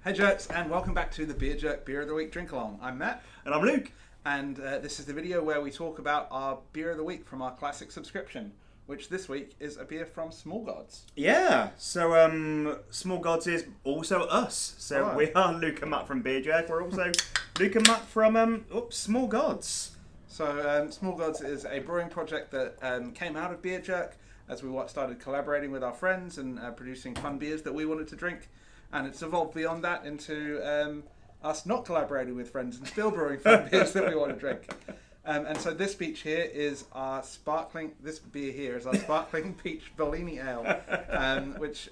Hey jerks, and welcome back to the Beer Jerk Beer of the Week Drink Along. I'm Matt. And I'm Luke. And this is the video where we talk about our Beer of the Week from our classic subscription, which this week is a beer from Small Gods. Yeah, so Small Gods is also us. So Hello. we are Luke and Matt from Beer Jerk. We're also Luke and Matt from Small Gods. So Small Gods is a brewing project that came out of Beer Jerk as we started collaborating with our friends and producing fun beers that we wanted to drink. And it's evolved beyond that into us not collaborating with friends and still brewing fun beers that we want to drink. And so this beer here is our sparkling peach Bellini ale, which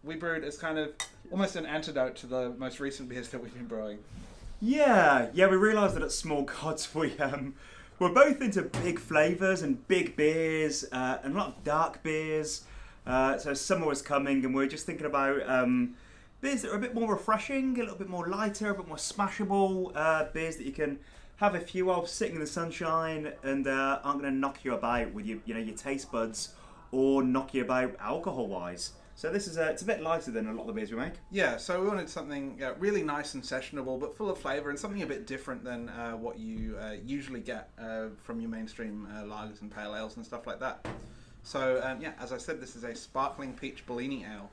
we brewed as kind of almost an antidote to the most recent beers that we've been brewing. Yeah, we realised that at Small Gods we're both into big flavours and big beers and a lot of dark beers. So summer was coming and we were just thinking about beers that are a bit more refreshing, a little bit more lighter, a bit more smashable, beers that you can have a few of sitting in the sunshine and aren't going to knock you about with your taste buds or knock you about alcohol-wise. So this is it's a bit lighter than a lot of the beers we make. Yeah, so we wanted something really nice and sessionable, but full of flavour and something a bit different than what you usually get from your mainstream lagers and pale ales and stuff like that. So as I said, this is a sparkling peach Bellini ale.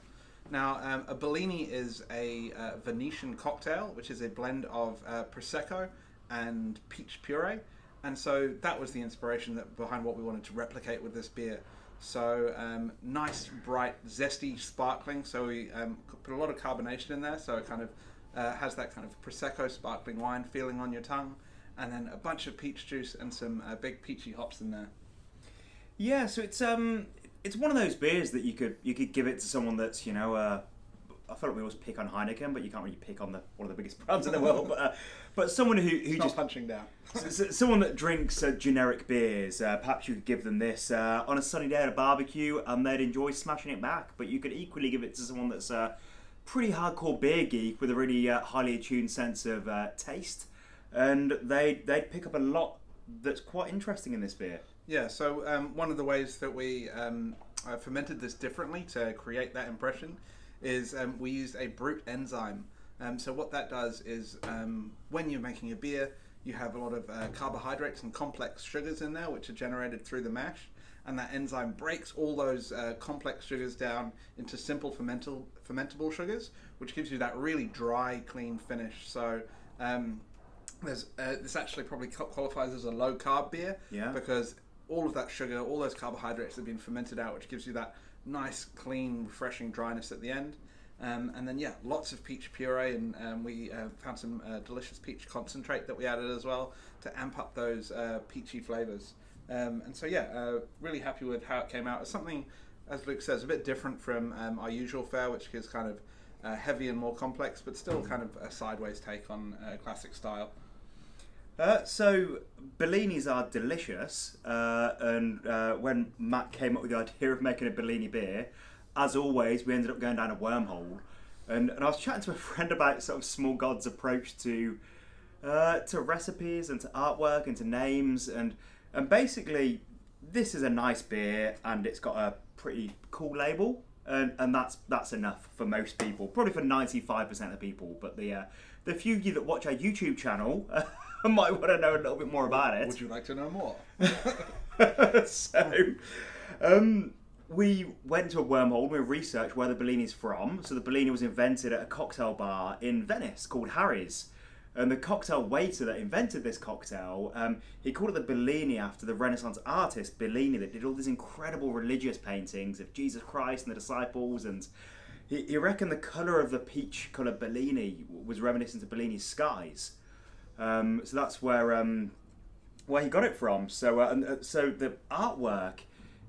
Now, a Bellini is a Venetian cocktail, which is a blend of Prosecco and peach puree. And so that was the inspiration behind what we wanted to replicate with this beer. So nice, bright, zesty, sparkling. So we put a lot of carbonation in there, so it kind of has that kind of Prosecco sparkling wine feeling on your tongue. And then a bunch of peach juice and some big peachy hops in there. Yeah, so it's one of those beers that you could give it to someone that's I feel like we always pick on Heineken, but you can't really pick on one of the biggest brands in the world. But someone who It's just not punching down. someone that drinks generic beers. Perhaps you could give them this on a sunny day at a barbecue, and they'd enjoy smashing it back. But you could equally give it to someone that's a pretty hardcore beer geek with a really highly attuned sense of taste, and they'd pick up a lot that's quite interesting in this beer. Yeah, so one of the ways that we fermented this differently to create that impression is we used a brut enzyme. So what that does is when you're making a beer, you have a lot of carbohydrates and complex sugars in there, which are generated through the mash, and that enzyme breaks all those complex sugars down into simple fermentable sugars, which gives you that really dry, clean finish. So this actually probably qualifies as a low-carb beer, because all of that sugar, all those carbohydrates have been fermented out, which gives you that nice, clean, refreshing dryness at the end. And then, lots of peach puree, and we found some delicious peach concentrate that we added as well to amp up those peachy flavours. And so, really happy with how it came out. It's something, as Luke says, a bit different from our usual fare, which is kind of heavy and more complex, but still kind of a sideways take on classic style. So Bellinis are delicious, and when Matt came up with the idea of making a Bellini beer, as always, we ended up going down a wormhole. And I was chatting to a friend about sort of Small Gods' approach to recipes and to artwork and to names, and basically this is a nice beer and it's got a pretty cool label, and that's enough for most people, probably for 95% of people. But the few of you that watch our YouTube channel might want to know a little bit more about it. Would you like to know more? So, we went to a wormhole and we researched where the Bellini's from. So the Bellini was invented at a cocktail bar in Venice called Harry's. And the cocktail waiter that invented this cocktail, he called it the Bellini after the Renaissance artist Bellini that did all these incredible religious paintings of Jesus Christ and the disciples. And he reckoned the colour of the peach colour Bellini was reminiscent of Bellini's skies. So that's where he got it from. So so the artwork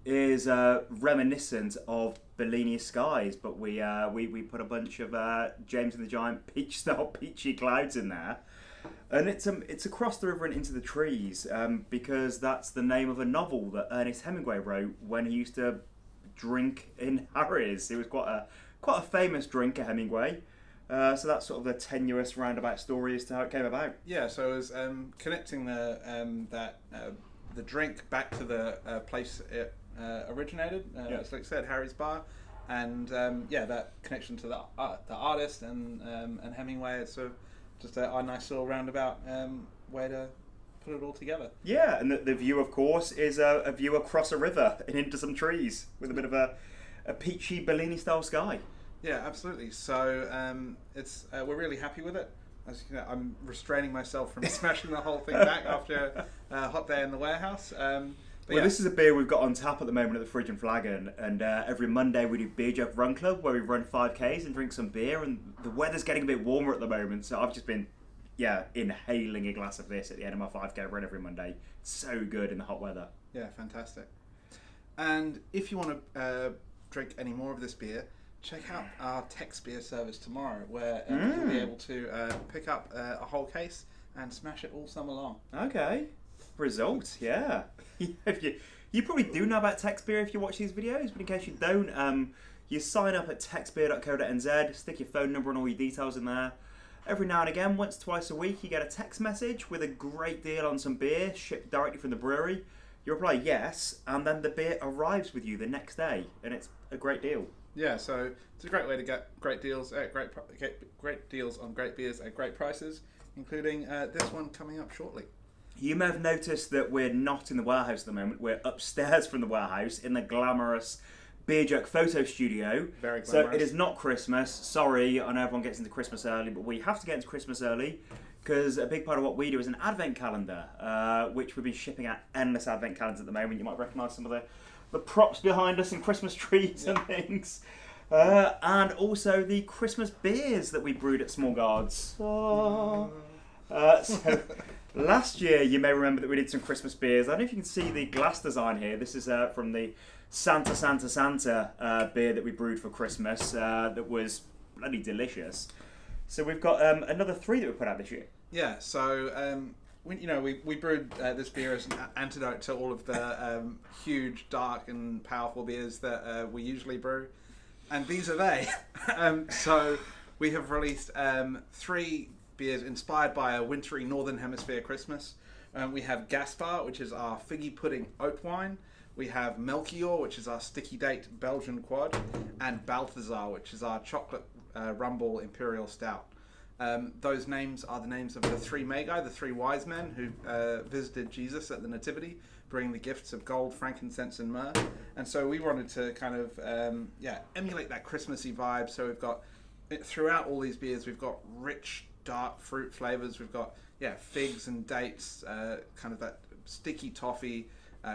is reminiscent of Bellini's skies, but we put a bunch of James and the Giant peach style peachy clouds in there, and it's across the river and into the trees, because that's the name of a novel that Ernest Hemingway wrote when he used to drink in Harry's. He was quite a famous drinker, Hemingway. So that's sort of the tenuous roundabout story as to how it came about. Yeah, so it was connecting the drink back to the place it originated, as Luke said, Harry's Bar, and that connection to the artist and Hemingway. It's sort of just a nice little roundabout way to put it all together. Yeah, and the view, of course, is a view across a river and into some trees with a bit of a peachy Bellini style sky. Yeah, absolutely. So it's we're really happy with it. As you know, I'm restraining myself from smashing the whole thing back after a hot day in the warehouse. This is a beer we've got on tap at the moment at the Fridge and Flagon, and every Monday we do Beer Jug Run Club where we run 5Ks and drink some beer, and the weather's getting a bit warmer at the moment, so I've just been inhaling a glass of this at the end of my 5K run every Monday. It's so good in the hot weather. Yeah, fantastic. And if you want to drink any more of this beer, check out our text beer service tomorrow, where you'll be able to pick up a whole case and smash it all summer long. Okay. Result, yeah. You probably do know about text beer if you watch these videos, but in case you don't, you sign up at textbeer.co.nz, stick your phone number and all your details in there. Every now and again, once, twice a week, you get a text message with a great deal on some beer shipped directly from the brewery. You reply yes, and then the beer arrives with you the next day, and it's a great deal. Yeah, so it's a great way to get great deals at great deals on great beers at great prices, including this one coming up shortly. You may have noticed that we're not in the warehouse at the moment. We're upstairs from the warehouse in the glamorous Beer Jug photo studio. Very glamorous. So it is not Christmas. Sorry, I know everyone gets into Christmas early, but we have to get into Christmas early because a big part of what we do is an advent calendar, which we've been shipping out endless advent calendars at the moment. You might recognise some of the props behind us and Christmas trees and things. And also the Christmas beers that we brewed at Small Guards. So last year, you may remember that we did some Christmas beers. I don't know if you can see the glass design here. This is from the Santa beer that we brewed for Christmas that was bloody delicious. So we've got another 3 that we put out this year. Yeah, so we brewed this beer as an antidote to all of the huge, dark and powerful beers that we usually brew. And these are they. So we have released 3 beers inspired by a wintry Northern Hemisphere Christmas. We have Gaspar, which is our figgy pudding oat wine. We have Melchior, which is our sticky date Belgian quad. And Balthazar, which is our chocolate rumble imperial stout. Those names are the names of the 3 Magi, the 3 wise men who visited Jesus at the Nativity, bringing the gifts of gold, frankincense, and myrrh. And so we wanted to kind of emulate that Christmassy vibe. So we've got, throughout all these beers, we've got rich, dark fruit flavors. We've got figs and dates, kind of that sticky toffee,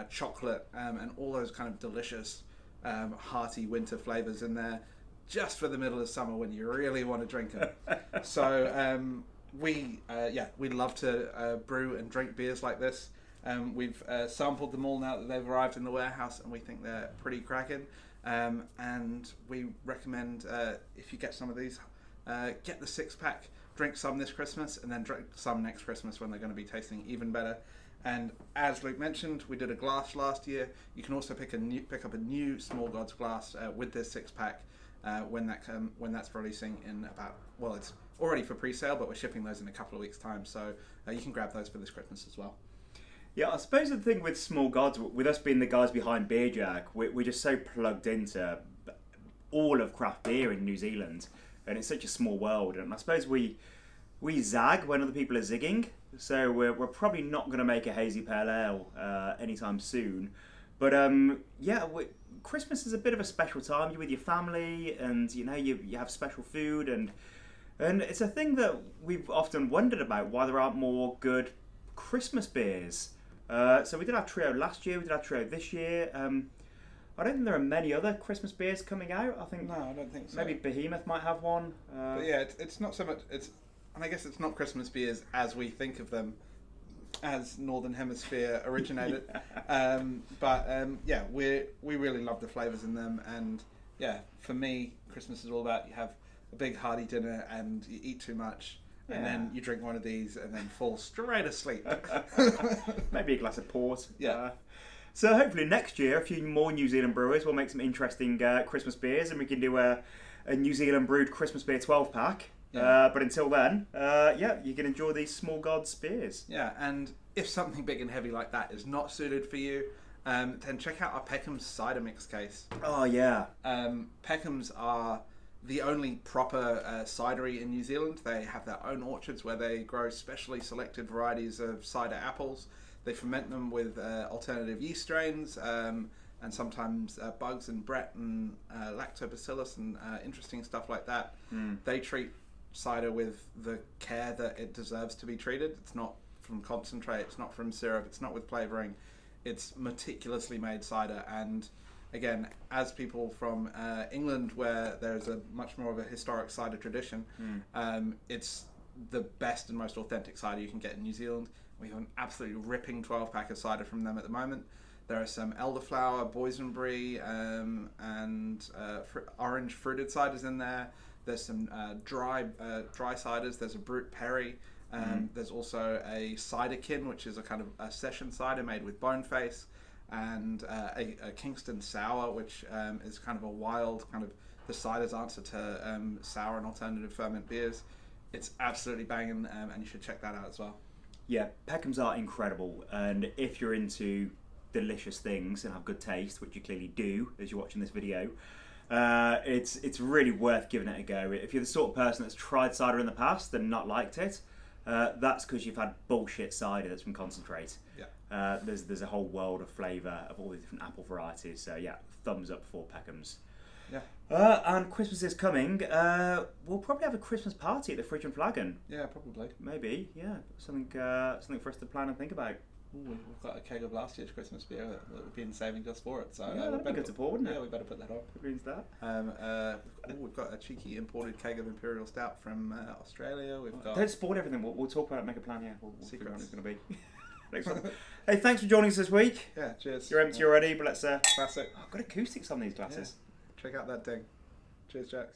chocolate, and all those kind of delicious, hearty winter flavors in there, just for the middle of summer when you really want to drink them. So we love to brew and drink beers like this. We've sampled them all now that they've arrived in the warehouse, and we think they're pretty cracking. And we recommend, if you get some of these, get the 6-pack, drink some this Christmas, and then drink some next Christmas when they're going to be tasting even better. And as Luke mentioned, we did a glass last year. You can also pick up a new Small Gods glass with this 6-pack when that's releasing in about, well, it's already for pre-sale, but we're shipping those in a couple of weeks' time. So you can grab those for this Christmas as well. Yeah, I suppose the thing with Small Gods, with us being the guys behind Beer Jug, we're just so plugged into all of craft beer in New Zealand, and it's such a small world. And I suppose we zag when other people are zigging, so we're probably not going to make a hazy pale ale anytime soon. But Christmas is a bit of a special time. You're with your family, and you have special food, and it's a thing that we've often wondered about, why there aren't more good Christmas beers. So we did our trio last year, we did our trio this year. I don't think there are many other Christmas beers coming out. No, I don't think so. Maybe Behemoth might have one. But yeah, it's not so much. And I guess it's not Christmas beers as we think of them, as Northern Hemisphere originated. We really love the flavours in them. And yeah, for me, Christmas is all about, you have a big hearty dinner and you eat too much. Yeah. And then you drink one of these and then fall straight asleep. Maybe a glass of port. Yeah. So hopefully next year, a few more New Zealand brewers will make some interesting Christmas beers, and we can do a New Zealand brewed Christmas beer 12-pack. Yeah. But until then, you can enjoy these Small Gods beers. Yeah, and if something big and heavy like that is not suited for you, then check out our Peckham's cider mix case. Oh yeah. Peckham's are the only proper cidery in New Zealand. They have their own orchards where they grow specially selected varieties of cider apples. They ferment them with alternative yeast strains and sometimes bugs and Brett and lactobacillus and interesting stuff like that. They treat cider with the care that it deserves to be treated. It's not from concentrate, it's not from syrup, it's not with flavouring. It's meticulously made cider, and again, as people from England, where there's a much more of a historic cider tradition, it's the best and most authentic cider you can get in New Zealand. We have an absolutely ripping 12-pack of cider from them at the moment. There are some elderflower, boysenberry, and orange fruited ciders in there. There's some dry ciders. There's a brut puree. There's also a ciderkin, which is a kind of a session cider made with boneface, and a Kingston sour, which is kind of a wild kind of the cider's answer to sour and alternative ferment beers. It's absolutely banging, and you should check that out as well. Yeah, Peckham's are incredible, and if you're into delicious things and have good taste, which you clearly do as you're watching this video, it's really worth giving it a go. If you're the sort of person that's tried cider in the past and not liked it, that's because you've had bullshit cider that's from concentrate. Yeah. There's a whole world of flavour of all the different apple varieties. So yeah, thumbs up for Peckham's. Yeah. And Christmas is coming. We'll probably have a Christmas party at the Fridge and Flagon. Yeah, probably. Maybe. Yeah. Something for us to plan and think about. Ooh, we've got a keg of last year's Christmas beer that we've been saving just for it. So yeah, that'd be good support, wouldn't it? Yeah, we better put that on. Who brings that? We've got a cheeky imported keg of Imperial Stout from Australia. We've got. Don't spoil everything. We'll talk about it. Make a plan. Yeah, we'll figure out what it's going to be. Next one. Yeah. Hey, thanks for joining us this week. Yeah, cheers. You're empty already, but let's. Classic. I've got acoustics on these glasses. Yeah. Check out that ding. Cheers, Jax.